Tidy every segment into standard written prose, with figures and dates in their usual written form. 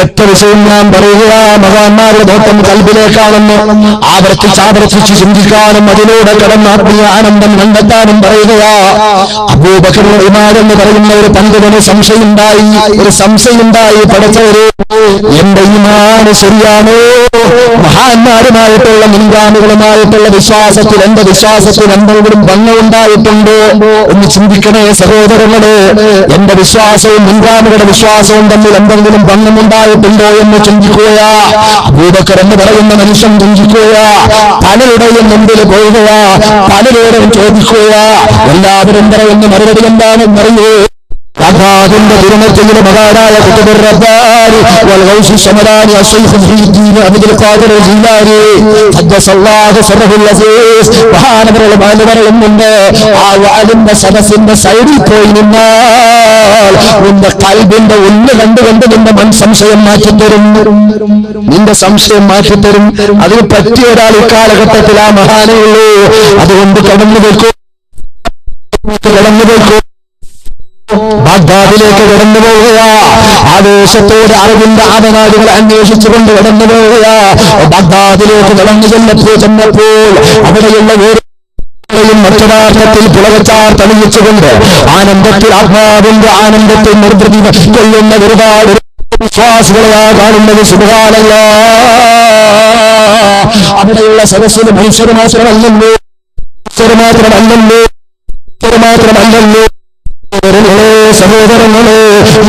ഒരൊറ്റ വിഷയം ഞാൻ പറയുക, മഹാന്മാരുടെ നോട്ടം കൽബിലേക്കാണെന്ന് ആവർത്തിച്ച് ചിന്തിക്കാനും അതിലൂടെ കടന്ന ആത്മീയ ആനന്ദം കണ്ടെത്താനും പറയുകയാ. അബൂബക്കർ ഉമർ എന്ന് പറയുന്ന ഒരു പണ്ഡിതന് ഒരു സംശയമുണ്ടായി. പഠിച്ചവര്, എന്റെ ഈമാന് ശരിയാണോ? മഹാന്മാരുമായിട്ടുള്ള മുൻഗാമികളുമായിട്ടുള്ള വിശ്വാസത്തിൽ എന്റെ വിശ്വാസത്തിൽ എന്തെങ്കിലും ഭംഗമുണ്ടായിട്ടുണ്ടോ എന്ന് ചിന്തിക്കണേ സഹോദരങ്ങളെ. എന്റെ വിശ്വാസവും മുൻഗാമികളുടെ വിശ്വാസവും തമ്മിൽ എന്തെങ്കിലും ഭംഗമുണ്ടായിട്ടുണ്ടോ എന്ന് ചിന്തിക്കുകയാ. അബൂബക്കർ എന്ന് പറയുന്ന മനുഷ്യൻ ചിന്തിക്കുകയാ. പലരുടെയും മുമ്പിൽ പോവുകയാ, പലരോടും ചോദിക്കുകയാ. എല്ലാവരും പറയുന്ന മറുപടി എന്താണെന്നറിയേ? അള്ളാഹുവിന്റെ തിരുമത്തിലെ മഹാനായ ഖുതുബുർ റബ്ബാനി വൽ ഗൗസ് ശമദാനി അശൈഖ് മുഹീദ്ദീൻ അബ്ദുൽ ഖാദിർ ജീലാനി ഖദ്ദസല്ലാഹു സിർറഹുൽ അസീസ് മഹാനവറുടെ മാനവരുണ്ട്. ആ വാലിന്റെ സദസ്സിന്റെ സൈഡിൽ പോയി നിന്നാൽ നിന്റെ കൽബിന്റെ ഉള്ളിൽ കണ്ടുകൊണ്ട് നിന്റെ സംശയം മാറ്റിത്തരും. നിന്റെ സംശയം മാറ്റിത്തരും. അതിന് പറ്റിയ ഒരാൾ ഇക്കാലഘട്ടത്തിൽ ആ മഹാനേ ഉള്ളൂ. അതുകൊണ്ട് കടന്നു പോയിക്കോ. ബാഗ്ദാദിലേക്ക് കടന്നു പോവുകയാ. ആവേശത്തോടെ അറിവിന്റെ ആവനാടുകൾ അന്വേഷിച്ചുകൊണ്ട് കടന്നു പോവുകയാ. ബാഗ്ദാദിലേക്ക് കടന്നു ചെന്നപ്പോൾ അവിടെയുള്ള മറ്റൊരാർത്ഥത്തിൽ പുളകച്ചാർ തെളിയിച്ചുകൊണ്ട് ആനന്ദത്തിൽ ആനന്ദത്തിൽ നിർവൃതി കൊള്ളുന്ന ഒരുപാട് വിശ്വാസികളെയാ കാണുന്നത്. സുബ്ഹാനല്ലാഹ്. അവിടെയുള്ള സദസ്സിൽ മനുഷ്യർ മാത്രമല്ലല്ലോ സഹോദരങ്ങളെ,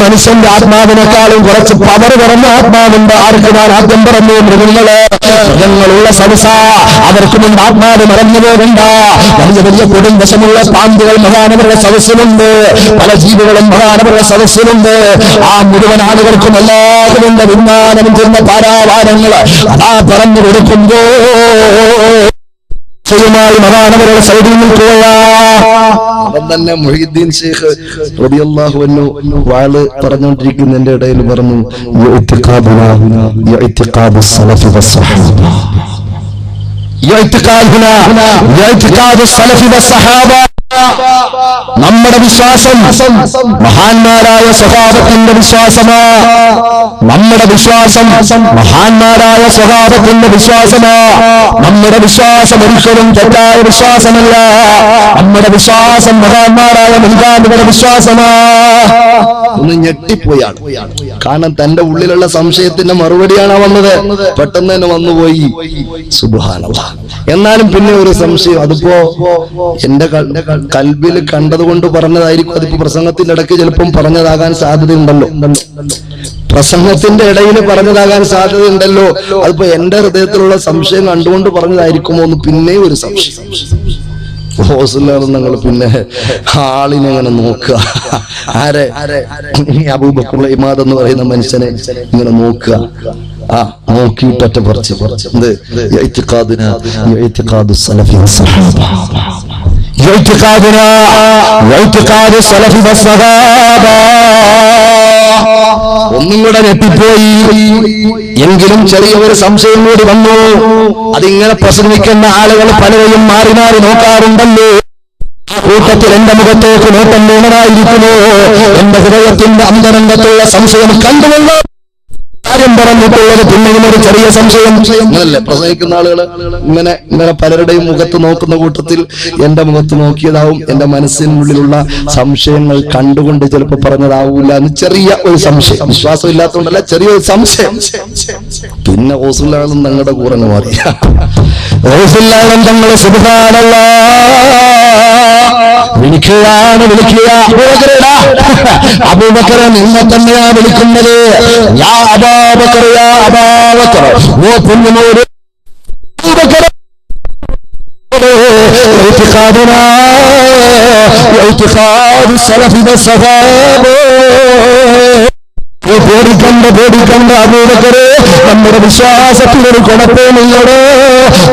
മനുഷ്യന്റെ ആത്മാവിനേക്കാളും കുറച്ച് പവർ കുറഞ്ഞ ആത്മാവുണ്ട്. ആർക്ക് ഞാൻ ആദ്യം പറഞ്ഞു? മൃഗങ്ങളുള്ള സദസ്സ. അവർക്ക് മുമ്പ് ആത്മാവ് മറന്നു പോകണ്ട. വലിയ വലിയ കൊടുംവശമുള്ള പാമ്പുകൾ മഹാനവരുടെ സദസ്സിലുണ്ട്. പല ജീവികളും മഹാനവരുടെ സദസ്സിലുണ്ട്. ആ മുഴുവൻ ആളുകൾക്കും എല്ലാവരും വിജ്ഞാനം ചെന്ന പാരാവാരങ്ങൾ അതാ പറഞ്ഞു കൊടുക്കുമ്പോ മഹാനവരുടെ സൈഡിൽ നിൽക്കുകയാ. അവൻ തന്നെ മുഹീദ്ദീൻ ശൈഖ് റളിയല്ലാഹു അൻഹു വാള് പറഞ്ഞുകൊണ്ടിരിക്കുന്നതിന്റെ ഇടയിൽ പറഞ്ഞു, നമ്മുടെ വിശ്വാസം മഹാന്മാരായ സ്വഭാവത്തിന്റെ വിശ്വാസമാ. നമ്മുടെ വിശ്വാസം മഹാന്മാരായ സ്വഭാവത്തിന്റെ വിശ്വാസമാ. നമ്മുടെ വിശ്വാസം ഒരിക്കലും തെറ്റായ വിശ്വാസമല്ല. നമ്മുടെ വിശ്വാസം മഹാന്മാരായ മുൻഗാമികളുടെ വിശ്വാസമാ. ഒന്ന് ഞെട്ടിപ്പോയാണ്. കാരണം തന്റെ ഉള്ളിലുള്ള സംശയത്തിന്റെ മറുപടിയാണ് വന്നത്. പെട്ടെന്ന് തന്നെ വന്നുപോയി. സുബ്ഹാനല്ലാഹ്. എന്നാലും പിന്നെ ഒരു സംശയം, അതിപ്പോ എന്റെ കൽബിൽ കണ്ടതുകൊണ്ട് പറഞ്ഞതായിരിക്കും. അതിപ്പോ പ്രസംഗത്തിന്റെ ഇടയ്ക്ക് ചിലപ്പം പറഞ്ഞതാകാൻ സാധ്യതയുണ്ടല്ലോ. പ്രസംഗത്തിന്റെ ഇടയിൽ പറഞ്ഞതാകാൻ സാധ്യതയുണ്ടല്ലോ. അതിപ്പോ എന്റെ ഹൃദയത്തിലുള്ള സംശയം കണ്ടുകൊണ്ട് പറഞ്ഞതായിരിക്കുമോ എന്ന് പിന്നെ ഒരു സംശയം. നിങ്ങൾ പിന്നെ ആളിനെ അങ്ങനെ നോക്കുക. ആരെ? അബൂബക്കർ ഇമാദ് എന്ന് പറയുന്ന മനുഷ്യനെ ഇങ്ങനെ നോക്കുക. നോക്കിയിട്ടൊറ്റ പറിച്ച് ഒന്നും കൂടെ ഞെട്ടിപ്പോയി. എങ്കിലും ചെറിയൊരു സംശയം കൂടി വന്നു. അതിങ്ങനെ പ്രസംഗിക്കുന്ന ആളുകൾ പലരെയും മാറി മാറി നോക്കാറുണ്ടല്ലോ. കൂട്ടത്തിൽ എന്റെ മുഖത്തേക്ക് നോട്ടം വീണതായിരിക്കുമോ? എന്റെ ഹൃദയത്തിന്റെ അന്തരംഗത്തുള്ള സംശയം കണ്ടുകൊള്ളു കാര്യം പറഞ്ഞിട്ടുള്ളത്. പിന്നെയും ഒരു ചെറിയ സംശയം അല്ലേ പ്രസംഗിക്കുന്ന ആളുകൾ ഇങ്ങനെ പലരുടെയും മുഖത്ത് നോക്കുന്ന കൂട്ടത്തിൽ എന്റെ മുഖത്ത് നോക്കിയതാവും. എന്റെ മനസ്സിനുള്ളിലുള്ള സംശയങ്ങൾ കണ്ടുകൊണ്ട് ചിലപ്പോൾ പറഞ്ഞതാവൂല എന്ന് ചെറിയ ഒരു സംശയം. വിശ്വാസം ഇല്ലാത്തതുകൊണ്ടല്ല, ചെറിയൊരു സംശയം. പിന്നെ ഓസുല്ലാനും തങ്ങളുടെ കൂറങ്ങ് മാറി. ഓസുല്ലാനും തങ്ങളെ വിളിക്കുക. അബൂബക്കറെ നിന്നെ തന്നെയാ വിളിക്കുന്നത്. യാ അബൂബക്കർ, യാ അബൂബക്കർ. ഓ കുഞ്ഞുമോട് പേടിക്കണ്ട അബൂബക്കറെ. നമ്മുടെ വിശ്വാസത്തിനൊരു കുഴപ്പമില്ലടോ.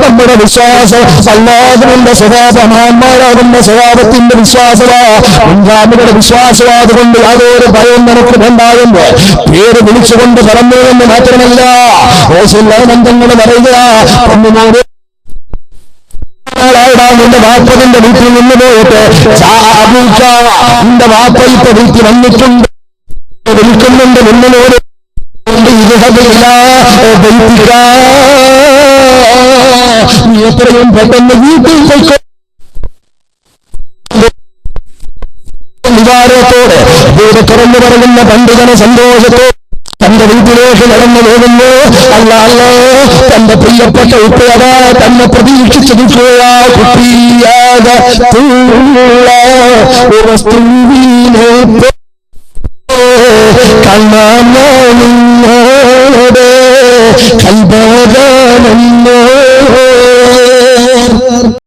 നമ്മുടെ വിശ്വാസം അല്ലാഹുവിന്റെ സ്വഭാവമാന്മാരാകുന്ന സ്വഭാവത്തിന്റെ വിശ്വാസമാ. മുൻഗാമികളുടെ വിശ്വാസമാ. അതുകൊണ്ട് യാതൊരു ഭയം നമുക്ക് വേണ്ടാകുമ്പോ പേര് വിളിച്ചുകൊണ്ട് പറഞ്ഞു എന്ന് മാത്രമല്ല, ഓശില്ലാനന്ദങ്ങൾ പറയുക. നിന്റെ വാപ്പതിന്റെ വീട്ടിൽ നിന്ന് പോയിട്ട് നിന്റെ വാപ്പ ഇപ്പൊ വീട്ടിൽ വന്നിട്ടുണ്ട്, വിളിക്കുന്നുണ്ട് നിന്നോട്. ഇത് നീ എത്രയും പെട്ടെന്ന് വീട്ടിൽ പോയിക്കോ. നിവാരത്തോടെ ദൂരത്തുറന്നു പറയുന്ന പണ്ഡിതന് സന്തോഷത്തോടെ തന്റെ വീട്ടിലേക്ക് നടന്നു പോകുന്നു. അല്ലാ തന്റെ പ്രിയപ്പെട്ട ഉപ്പയതാ തന്നെ പ്രതീക്ഷിച്ചു നിൽക്കുക. കുട്ടിയാകുള്ള വസ്തുവിനെ കാണാനോട് കൽബാനോ